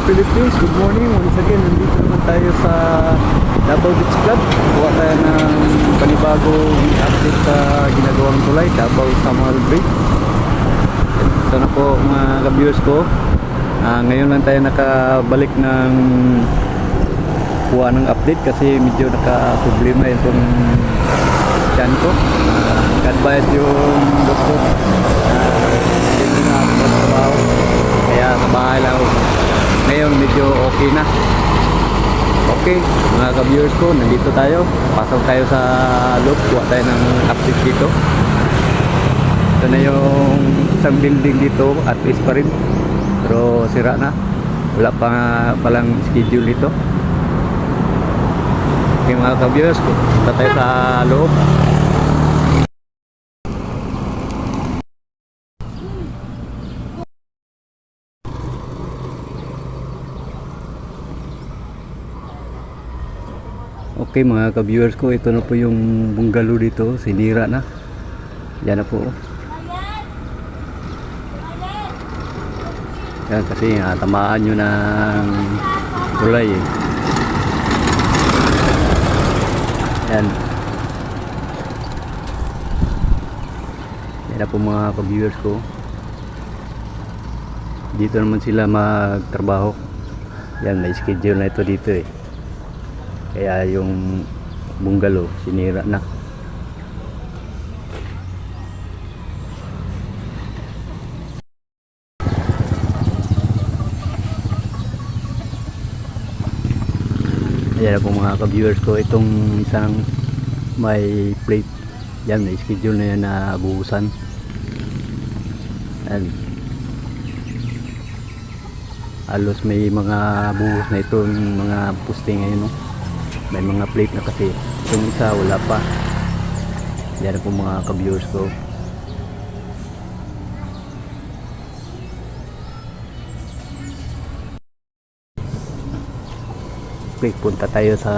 Philippines, good morning. Once again, nandito naman tayo sa Davao Beach Club. Kuha tayo ng panibagong update sa ginagawang tulay, Davao Samuel Bridge. Ito na po mga ka-viewers ko. Ngayon lang tayo nakabalik ng kuha ng update kasi medyo naka-problema itong tiyan ko. Nag-advise yung doktor hindi na ako magtrabaho, kaya sa bahay lang ako. Ngayon medyo okay na. Okay mga ka-viewers ko, nandito tayo, pasok tayo sa loob, kuha tayo ng update dito. Ito na yung isang building dito, at least pa rin, pero sira na, wala pa palang schedule dito. Okay mga ka-viewers ko, punta tayo sa loob. Okay mga ka-viewers ko, ito na po yung bungalow dito, sinira na. Yan na po. Yan kasi tamaan nyo ng tulay eh. Yan. Yan na po mga ka-viewers ko. Dito naman sila magtrabaho. Yan, may schedule na ito dito eh. Kaya yung bungalow sinira na. Ayan po mga ka-viewers ko, itong isang may plate yan, may schedule na yan na buhusan. Ayan, halos may mga buhos na itong mga poste ngayon, no? May mga plate na kasi, itong isa wala pa. Yan po mga ka-viewers ko. Okay, punta tayo sa